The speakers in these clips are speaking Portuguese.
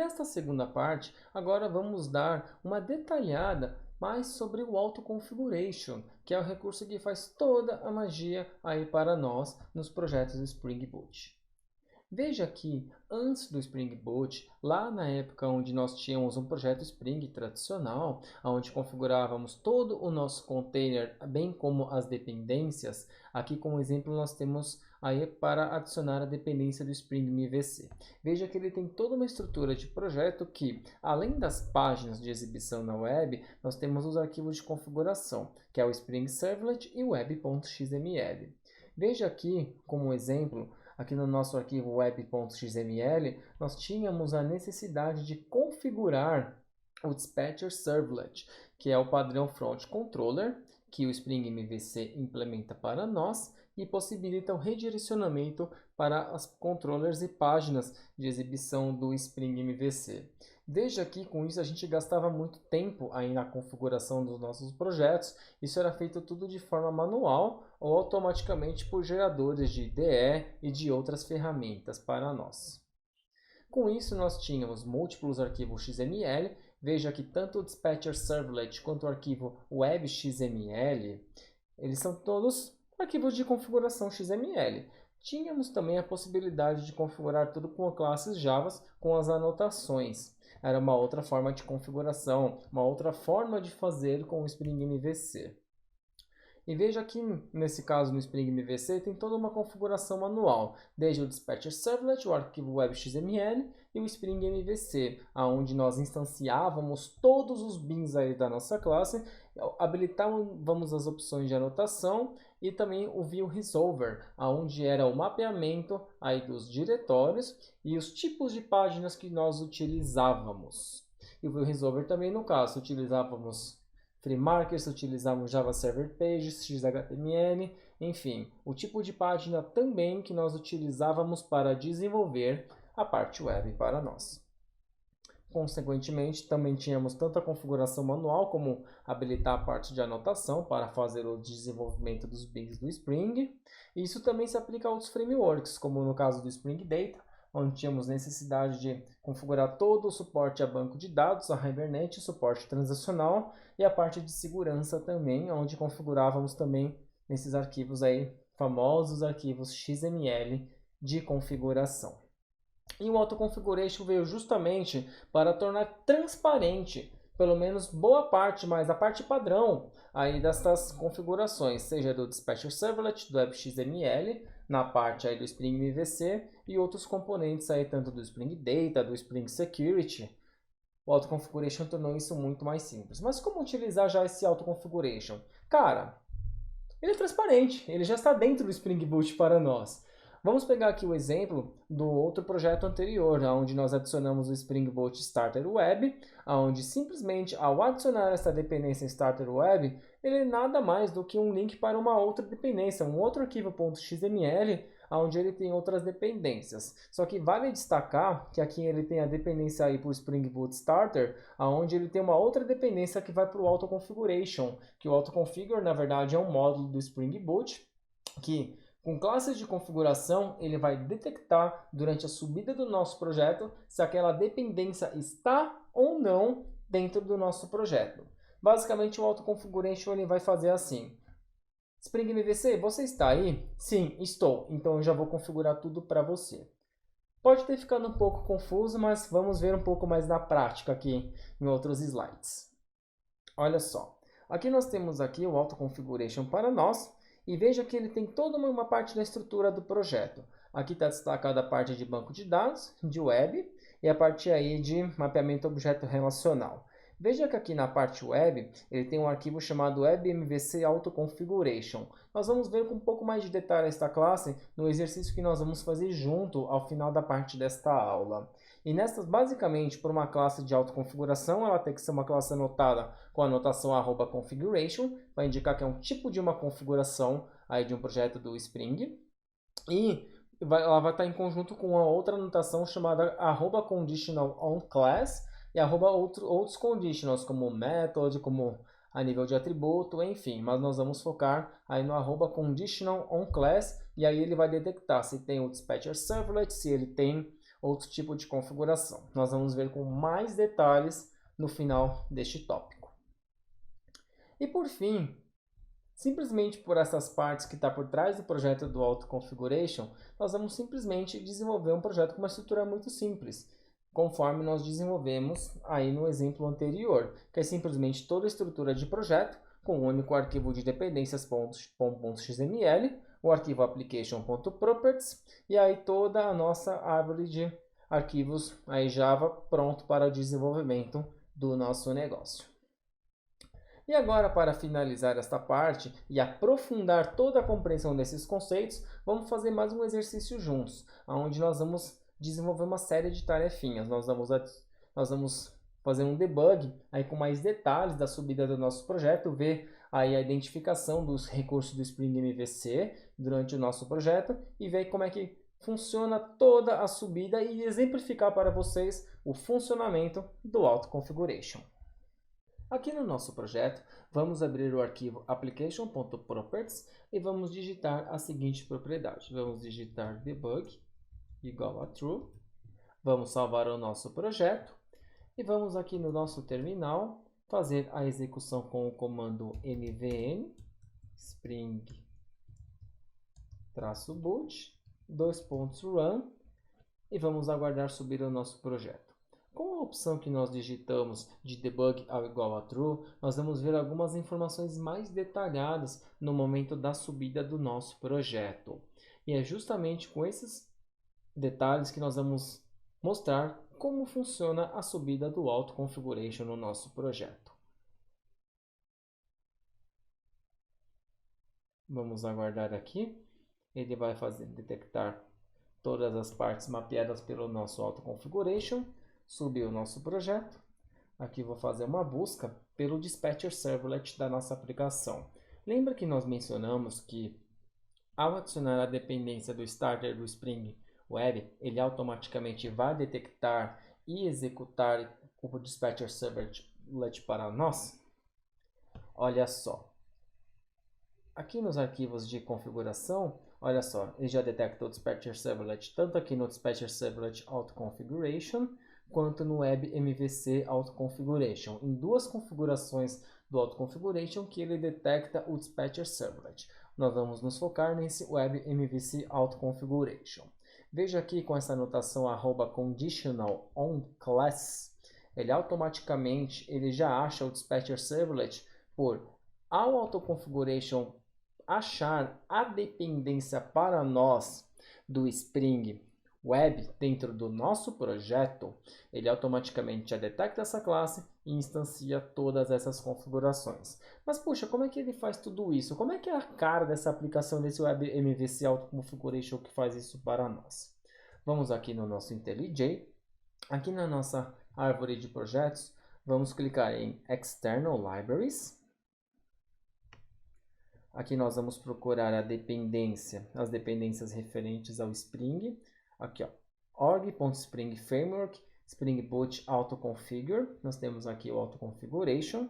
nesta segunda parte, agora vamos dar uma detalhada mais sobre o Auto Configuration, que é o recurso que faz toda a magia aí para nós nos projetos Spring Boot. Veja que antes do Spring Boot, lá na época onde nós tínhamos um projeto Spring tradicional, onde configurávamos todo o nosso container, bem como as dependências, aqui como exemplo nós temos aí para adicionar a dependência do Spring MVC. Veja que ele tem toda uma estrutura de projeto que, além das páginas de exibição na web, nós temos os arquivos de configuração, que é o Spring Servlet e o web.xml. Veja aqui como exemplo, aqui no nosso arquivo web.xml, nós tínhamos a necessidade de configurar o Dispatcher Servlet, que é o padrão Front Controller, que o Spring MVC implementa para nós e possibilita o redirecionamento para as controllers e páginas de exibição do Spring MVC. Veja que com isso a gente gastava muito tempo aí na configuração dos nossos projetos. Isso era feito tudo de forma manual ou automaticamente por geradores de IDE e de outras ferramentas para nós. Com isso nós tínhamos múltiplos arquivos XML. Veja que tanto o Dispatcher Servlet quanto o arquivo WebXML, eles são todos arquivos de configuração XML. Tínhamos também a possibilidade de configurar tudo com classes Java com as anotações. Era uma outra forma de configuração, uma outra forma de fazer com o Spring MVC. E veja que, nesse caso, no Spring MVC, tem toda uma configuração manual, desde o Dispatcher Servlet, o arquivo WebXML e o Spring MVC, onde nós instanciávamos todos os bins aí da nossa classe, habilitávamos as opções de anotação e também o View Resolver, onde era o mapeamento aí dos diretórios e os tipos de páginas que nós utilizávamos. E o View Resolver também, no caso, utilizávamos FreeMarkers, utilizamos Java Server Pages, XHTML, enfim, o tipo de página também que nós utilizávamos para desenvolver a parte web para nós. Consequentemente, também tínhamos tanto a configuração manual como habilitar a parte de anotação para fazer o desenvolvimento dos bins do Spring. Isso também se aplica a outros frameworks, como no caso do Spring Data, onde tínhamos necessidade de configurar todo o suporte a banco de dados, a Hibernate, suporte transacional e a parte de segurança também, onde configurávamos também esses arquivos aí, famosos arquivos XML de configuração. E o Auto Configuration veio justamente para tornar transparente, pelo menos boa parte, mas a parte padrão aí dessas configurações, seja do Dispatcher Servlet, do WebXML, na parte aí do Spring MVC e outros componentes aí, tanto do Spring Data, do Spring Security. O Auto Configuration tornou isso muito mais simples. Mas como utilizar já esse Auto Configuration? Cara, ele é transparente, ele já está dentro do Spring Boot para nós. Vamos pegar aqui o exemplo do outro projeto anterior, onde nós adicionamos o Spring Boot Starter Web, onde simplesmente ao adicionar essa dependência em Starter Web, ele é nada mais do que um link para uma outra dependência, um outro arquivo .xml, onde ele tem outras dependências. Só que vale destacar que aqui ele tem a dependência aí para o Spring Boot Starter, onde ele tem uma outra dependência que vai para o Auto Configuration, que o Auto Configure, na verdade, é um módulo do Spring Boot, que com classes de configuração, ele vai detectar durante a subida do nosso projeto se aquela dependência está ou não dentro do nosso projeto. Basicamente, o Auto Configuration ele vai fazer assim. Spring MVC, você está aí? Sim, estou. Então, eu já vou configurar tudo para você. Pode ter ficado um pouco confuso, mas vamos ver um pouco mais na prática aqui em outros slides. Olha só. Aqui nós temos aqui o Auto Configuration para nós. E veja que ele tem toda uma parte da estrutura do projeto. Aqui está destacada a parte de banco de dados, de web e a parte aí de mapeamento objeto relacional. Veja que aqui na parte web, ele tem um arquivo chamado WebMVC Auto Configuration. Nós vamos ver com um pouco mais de detalhe esta classe no exercício que nós vamos fazer junto ao final da parte desta aula. E nestas, basicamente, por uma classe de autoconfiguração, ela tem que ser uma classe anotada com a anotação @configuration, para indicar que é um tipo de uma configuração aí de um projeto do Spring. E ela vai estar em conjunto com uma outra anotação chamada @conditionalOnClass e outros conditionals, como method, como a nível de atributo, enfim. Mas nós vamos focar aí no @conditionalOnClass e aí ele vai detectar se tem o Dispatcher Servlet, se ele tem outro tipo de configuração. Nós vamos ver com mais detalhes no final deste tópico. E por fim, simplesmente por essas partes que está por trás do projeto do Auto Configuration, nós vamos simplesmente desenvolver um projeto com uma estrutura muito simples, conforme nós desenvolvemos aí no exemplo anterior, que é simplesmente toda a estrutura de projeto com um único arquivo de dependências .xml, o arquivo application.properties e aí toda a nossa árvore de arquivos aí Java pronto para o desenvolvimento do nosso negócio. E agora, para finalizar esta parte e aprofundar toda a compreensão desses conceitos, vamos fazer mais um exercício juntos, onde nós vamos desenvolver uma série de tarefinhas. Nós vamos fazer um debug aí com mais detalhes da subida do nosso projeto, ver aí a identificação dos recursos do Spring MVC durante o nosso projeto e ver como é que funciona toda a subida e exemplificar para vocês o funcionamento do Auto Configuration. Aqui no nosso projeto, vamos abrir o arquivo application.properties e vamos digitar a seguinte propriedade. Vamos digitar debug igual a true. Vamos salvar o nosso projeto e vamos aqui no nosso terminal fazer a execução com o comando nvn spring-boot :run e vamos aguardar subir o nosso projeto. Com a opção que nós digitamos de debug igual a true, nós vamos ver algumas informações mais detalhadas no momento da subida do nosso projeto. E é justamente com esses detalhes que nós vamos mostrar como funciona a subida do Auto Configuration no nosso projeto. Vamos aguardar aqui. Ele vai detectar todas as partes mapeadas pelo nosso Auto Configuration. Subir o nosso projeto. Aqui vou fazer uma busca pelo Dispatcher Servlet da nossa aplicação. Lembra que nós mencionamos que ao adicionar a dependência do starter do Spring Web, ele automaticamente vai detectar e executar o Dispatcher Servlet para nós? Olha só. Aqui nos arquivos de configuração, olha só, ele já detecta o Dispatcher Servlet tanto aqui no Dispatcher Servlet Auto Configuration quanto no Web MVC Auto Configuration. Em duas configurações do Auto Configuration que ele detecta o Dispatcher Servlet. Nós vamos nos focar nesse Web MVC Auto Configuration. Veja aqui com essa anotação @conditional on class, ele automaticamente já acha o Dispatcher Servlet por ao Auto Configuration achar a dependência para nós do Spring Web dentro do nosso projeto, ele automaticamente já detecta essa classe e instancia todas essas configurações. Mas puxa, como é que ele faz tudo isso? Como é que é a cara dessa aplicação desse Web MVC Auto Configuration que faz isso para nós? Vamos aqui no nosso IntelliJ, aqui na nossa árvore de projetos, vamos clicar em External Libraries. Aqui nós vamos procurar as dependências referentes ao Spring. Aqui, ó, org.spring-framework, Spring Boot Auto-configure. Nós temos aqui o Auto-configuration.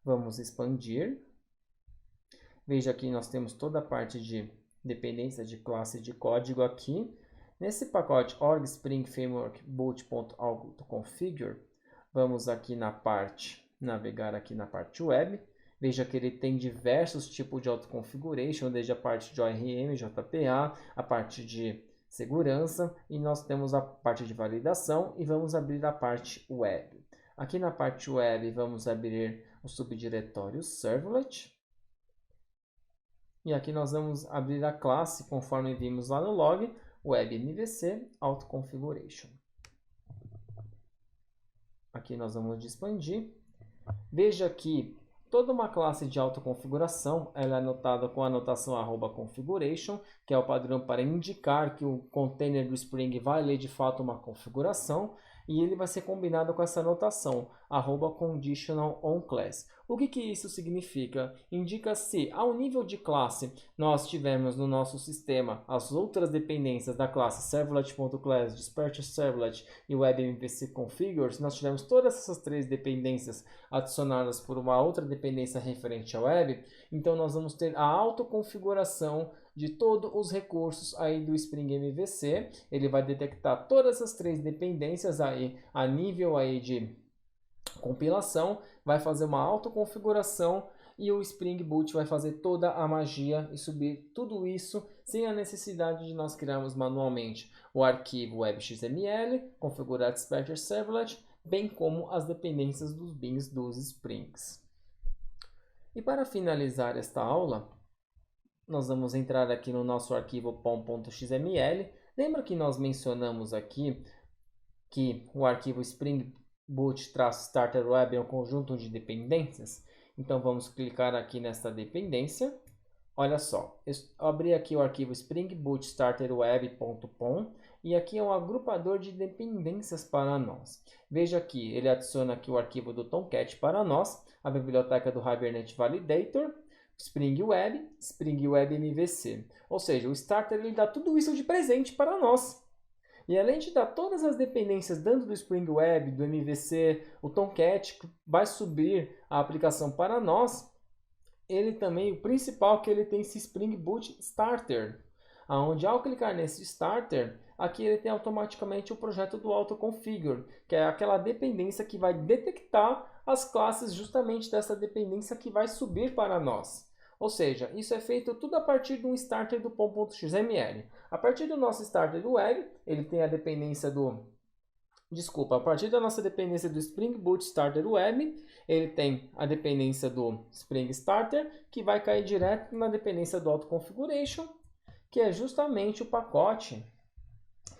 Vamos expandir. Veja aqui nós temos toda a parte de dependência de classe de código aqui. Nesse pacote org Spring Framework boot.auto-configure, vamos aqui navegar aqui na parte web. Veja que ele tem diversos tipos de auto-configuration, desde a parte de ORM, JPA, a parte de segurança, e nós temos a parte de validação e vamos abrir a parte web. Aqui na parte web vamos abrir o subdiretório servlet. E aqui nós vamos abrir a classe, conforme vimos lá no log, Web MVC Auto Configuration. Aqui nós vamos expandir. Veja que toda uma classe de autoconfiguração ela é anotada com a anotação @configuration, que é o padrão para indicar que o container do Spring vai ler de fato uma configuração, e ele vai ser combinado com essa anotação @conditional on class. O que isso significa? Indica se ao nível de classe nós tivermos no nosso sistema as outras dependências da classe servlet.class, dispatcher servlet e webmvc configure, se nós tivermos todas essas três dependências adicionadas por uma outra dependência referente à web, então nós vamos ter a autoconfiguração de todos os recursos aí do Spring MVC. Ele vai detectar todas as três dependências aí a nível aí de compilação, vai fazer uma autoconfiguração e o Spring Boot vai fazer toda a magia e subir tudo isso sem a necessidade de nós criarmos manualmente o arquivo web.xml, configurar dispatcher servlet, bem como as dependências dos bins dos Springs. E para finalizar esta aula, nós vamos entrar aqui no nosso arquivo pom.xml. Lembra que nós mencionamos aqui que o arquivo Spring Boot-Starter Web é um conjunto de dependências? Então vamos clicar aqui nesta dependência. Olha só, eu abri aqui o arquivo Spring Boot Starter Web.pom e aqui é um agrupador de dependências para nós. Veja aqui, ele adiciona aqui o arquivo do Tomcat para nós, a biblioteca do Hibernate Validator, Spring Web MVC. Ou seja, o Starter ele dá tudo isso de presente para nós. E além de dar todas as dependências dentro do Spring Web, do MVC, o Tomcat vai subir a aplicação para nós. Ele também, o principal, que ele tem esse Spring Boot Starter, onde ao clicar nesse Starter, aqui ele tem automaticamente o projeto do autoconfigure, que é aquela dependência que vai detectar as classes justamente dessa dependência que vai subir para nós. Ou seja, isso é feito tudo a partir de um starter do pom.xml. A partir do nosso starter do web, ele tem a dependência do... Desculpa, a partir da nossa dependência do Spring Boot Starter Web, ele tem a dependência do Spring Starter, que vai cair direto na dependência do Auto Configuration, que é justamente o pacote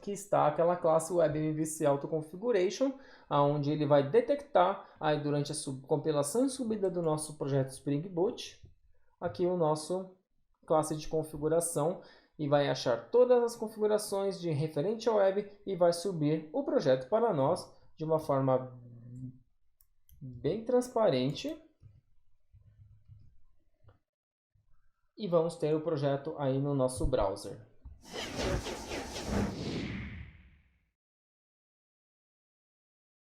que está aquela classe WebMVC Auto Configuration, onde ele vai detectar aí durante a compilação e subida do nosso projeto Spring Boot, aqui o nosso classe de configuração, e vai achar todas as configurações de referente à web e vai subir o projeto para nós de uma forma bem transparente. E vamos ter o projeto aí no nosso browser.